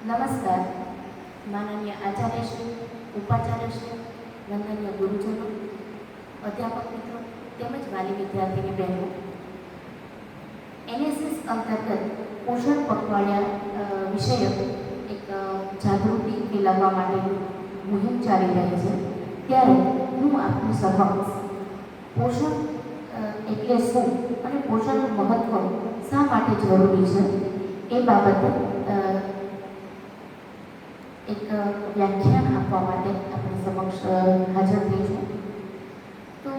નમસ્કાર. માનનીય આચાર્યશ્રી, ઉપાચાર્યશ્રી, વંદનીય ગુરુજનો, અધ્યાપક મિત્રો તેમજ વાલી વિદ્યાર્થીની બહેનો, એનએસએસ અંતર્ગત પોષણ પખવાડિયા વિષયક એક જાગૃતિ ફેલાવવા માટેની મુહિમ ચાલી રહી છે. ત્યારે હું આપની સમક્ષ પોષણ એટલે શું અને પોષણનું મહત્વ શા માટે જરૂરી છે એ બાબતે એક વ્યાખ્યાન આપવા માટે આપણી સમક્ષ હાજર થઈ છું. તો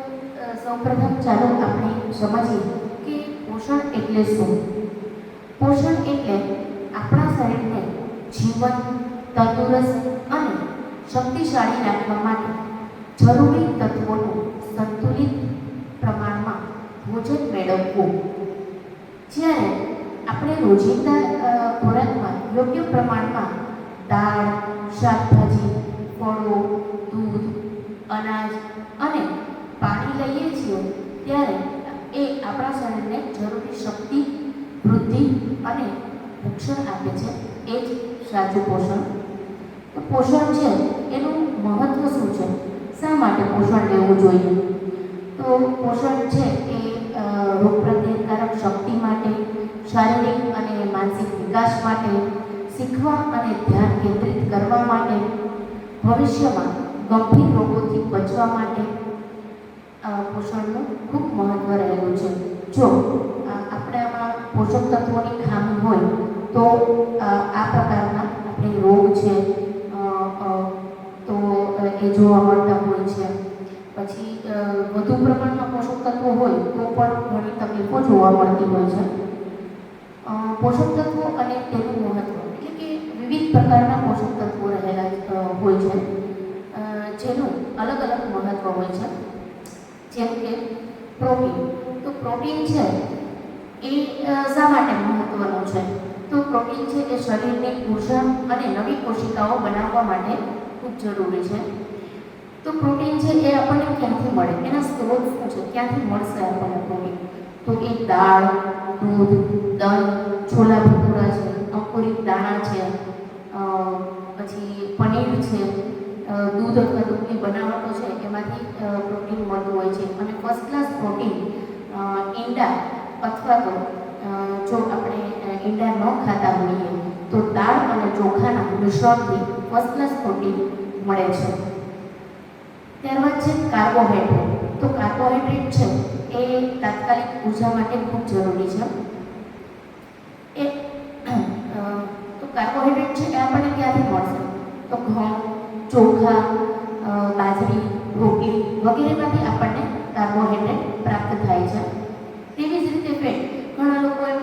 સૌપ્રથમ ચાલો આપણે સમજીએ કે પોષણ એટલે શું. પોષણ એટલે આપણા શરીરને જીવન, તંદુરસ્ત અને શક્તિશાળી રાખવા માટે જરૂરી તત્વોનું સંતુલિત પ્રમાણમાં ભોજન મેળવવું. જ્યારે આપણે રોજિંદા ખોરાકમાં યોગ્ય પ્રમાણમાં દાળ, શાકભાજી, ફળો, દૂધ, અનાજ અને પાણી લઈએ છીએ ત્યારે એ આપણા શરીરને જરૂરી શક્તિ, વૃદ્ધિ અને પોષણ આપે છે. એ જ સાચું પોષણ. તો પોષણ છે એનું મહત્વ શું છે? શા માટે પોષણ લેવું જોઈએ? તો પોષણ છે એ રોગપ્રતિકારક શક્તિ માટે, શારીરિક અને માનસિક વિકાસ માટે, શીખવા અને ધ્યાન કેન્દ્રિત કરવા માટે, ભવિષ્યમાં ગંભીર રોગોથી બચવા માટે પોષણનું ખૂબ મહત્વ રહેલું છે. જો આપણે આમાં પોષક તત્વોની ખામી હોય તો આ પ્રકારના આપણે રોગ છે તો એ જોવા મળતા હોય છે. પછી વધુ પ્રમાણમાં પોષક તત્વો હોય તો પણ ઘણી તકલીફો જોવા મળતી હોય છે. પોષક તત્વો અને તેનું મહત્વ એટલે કે વિવિધ પ્રકારના પોષક તત્વો રહેલા હોય છે જેનું અલગ અલગ મહત્વ હોય છે. જેમ કે પ્રોટીન. તો પ્રોટીન છે એ શા માટે મહત્વનું છે? તો પ્રોટીન છે એ શરીરની ઉર્જા અને નવી કોશિકાઓ બનાવવા માટે ખૂબ જરૂરી છે. તો પ્રોટીન છે એ આપણને ક્યાંથી મળે? એના સ્ત્રોત શું છે? ક્યાંથી મળશે આપણને પ્રોટીન? તો એ દાળ, દૂધ, દહીં, છોલા ભટૂરા છે, અંકુરિત દાણા છે, પછી પનીર છે, દૂધ અથવા દૂધની બનાવટો છે એમાંથી પ્રોટીન મળતું હોય છે. અને ફર્સ્ટ ક્લાસ પ્રોટીન ઈંડા અથવા તો જો આપણે ઈંડા ન ખાતા હોઈએ તો દાળ અને ચોખાના મિશ્રણથી ફર્સ્ટ ક્લાસ પ્રોટીન મળે છે. ત્યારબાદ છે કાર્બોહાઈડ્રેટ. તો કાર્બોહાઈડ્રેટ છે એ તાત્કાલિક ઉર્જા માટે ખૂબ જરૂરી છે. તો કાર્બોહાઈડ્રેટ છે એ આપણને ક્યાંથી મળશે? તો ઘઉં, ચોખા, બાજરી, રોટલી વગેરેમાંથી આપણને કાર્બોહાઈડ્રેટ પ્રાપ્ત થાય છે. તેવી જ રીતે ફેટ. ઘણા લોકો એમ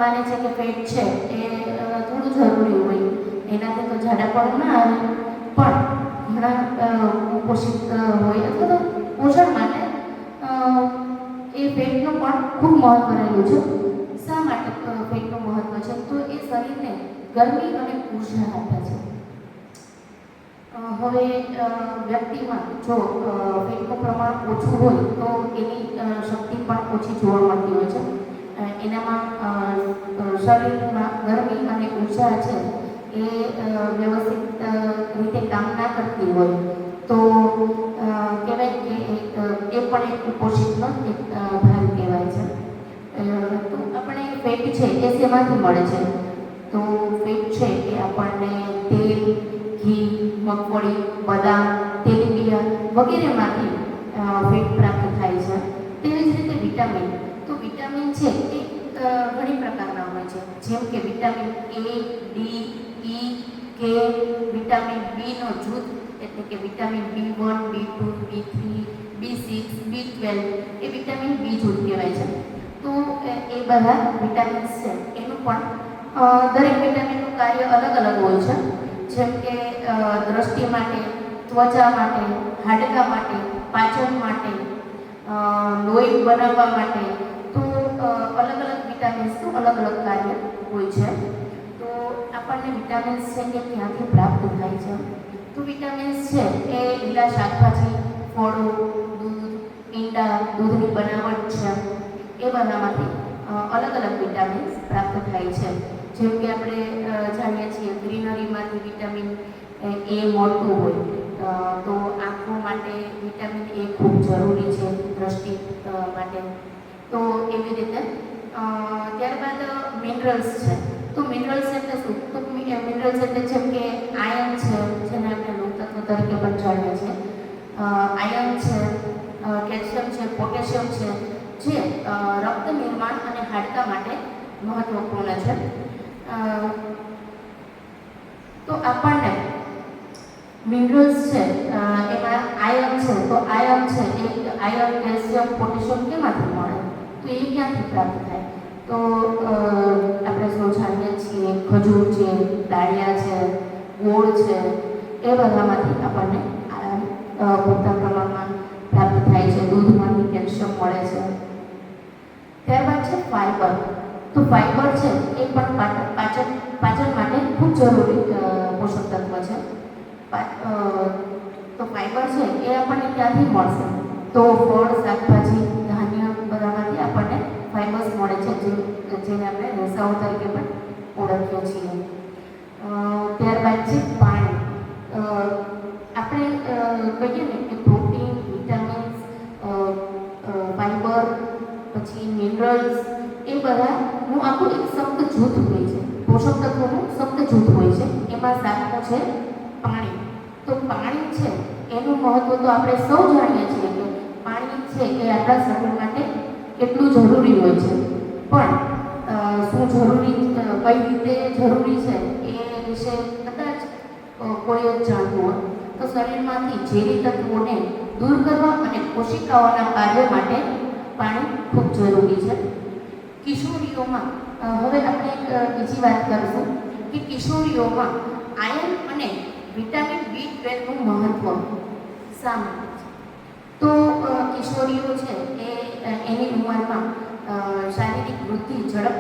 માને છે કે ફેટ છે એ થોડું જરૂરી હોય, એનાથી તો જાડા પણ ના આવે, પણ ઘણા કુપોષિત હોય અથવા તો પોષણ માટે એ ફેટનું પણ ખૂબ મહત્વ રહેલું છે. શા માટે ફેટનું મહત્વ છે? તો એ શરીરને ગરમી અને ઉર્જા આપે છે. હવે વ્યક્તિમાં જો ફેટનું પ્રમાણ ઓછું હોય તો એની શક્તિ પણ ઓછી જોવા મળતી હોય છે. એનામાં શરીરમાં ગરમી અને ઉર્જા છે એ વ્યવસ્થિત રીતે કામ ના કરતી હોય તો કહેવાય કે એ પણ એક કુપોષિતનો એક ભાગ કહેવાય છે. તો આપણે ફેટ છે એ શેમાંથી મળે છે? તો ફેટ છે એ આપણને તેલ, ઘી, મગફળી, બદામ, તેલીબિયા વગેરેમાંથી ફેટ પ્રાપ્ત થાય છે. તેવી જ રીતે વિટામિન. તો વિટામિન છે એ ઘણી પ્રકારના હોય છે. જેમ કે vitamin A, D, E, K, vitamin B નો જૂથ એટલે કે vitamin B1, B2, B3, B6, B12 એ વિટામિન B જૂથ કહેવાય છે. તો એ બધા વિટામિન્સ છે એનું પણ દરેક વિટામિનનું કાર્ય અલગ અલગ હોય છે. જેમ કે દ્રષ્ટિ માટે, ત્વચા માટે, હાડકા માટે, પાચન માટે, લોહી બનાવવા માટે, તો અલગ અલગ વિટામિન્સનું અલગ અલગ કાર્ય હોય છે. તો આપણને વિટામિન્સ છે કે ક્યાંથી પ્રાપ્ત થાય છે? તો વિટામિન્સ છે એ લીલા શાકભાજી, ફળો, દૂધ, ઈંડા, દૂધની બનાવટ છે એ બધામાંથી અલગ અલગ વિટામિન્સ પ્રાપ્ત થાય છે. જેમ કે આપણે જાણીએ છીએ ગ્રીનરીમાંથી વિટામિન એ મળતું હોય, તો આંખો માટે વિટામિન એ ખૂબ જરૂરી છે દ્રષ્ટિ માટે. તો એવી રીતે ત્યારબાદ મિનરલ્સ છે. તો મિનરલ્સ એટલે શું? તો મિનરલ્સ એટલે જેમ કે આયર્ન છે, જેને આપણે લોહતત્વ તરીકે પણ જાણીએ છીએ. આયર્ન છે, કેલ્શિયમ છે, પોટેશિયમ છે, જે રક્ત નિર્માણ અને હાડકા માટે મહત્વપૂર્ણ છે. તો આપણને મિનરલ્સ છે એમાં આયર્ન છે, તો આયર્ન છે એ આયર્ન, કેલ્શિયમ, પોટેશિયમ કેમાંથી મળે? તો એ ક્યાંથી પ્રાપ્ત થાય? તો આપણે સૌ જાણીએ છીએ ખજૂર છે, દાળિયા છે, ગોળ છે, એ બધામાંથી આપણને પૂરતા પ્રમાણમાં પ્રાપ્ત થાય છે. દૂધમાંથી કેલ્શિયમ મળે છે. ત્યારબાદ છે ફાઈબર. તો ફાઈબર છે એ પણ પાચન માટે ખૂબ જરૂરી પોષક તત્વ છે. તો ફાઈબર છે એ આપણને ક્યાંથી મળશે? તો ફળ, શાકભાજી, ધાન્ય બધામાંથી આપણને ફાઈબર્સ મળે છે, જેને આપણે રેસાઓ તરીકે પણ ઓળખીએ છીએ. ત્યારબાદ છે પાણી. આપણે કહીએ ને કે પ્રોટીન, વિટામિન્સ, ફાઈબર, પછી મિનરલ્સ, એ બધાનું આખું એક શબ્દ જૂથ હોય છે, પોષક તત્વોનું શબ્દ જૂથ હોય છે. એમાં સાતમું છે પાણી. તો પાણી છે એનું મહત્વ તો આપણે સૌ જાણીએ છીએ કે પાણી છે એ આપણા શરીર માટે કેટલું જરૂરી હોય છે. પણ શું જરૂરી, કઈ રીતે જરૂરી છે એ વિશે કદાચ કોઈ જ જાણતું હોય. તો શરીરમાંથી ઝેરી તત્વોને દૂર કરવા અને કોશિકાઓના કાર્ય માટે પાણી ખૂબ જરૂરી છે. કિશોરીઓમાં હવે આપણે એક બીજી વાત કરીશું કે કિશોરીઓમાં આયર્ન અને વિટામિન B12 નું મહત્વ શા માટે છે? તો કિશોરીઓ છે એ એની ઉંમરમાં શારીરિક વૃદ્ધિ ઝડપથી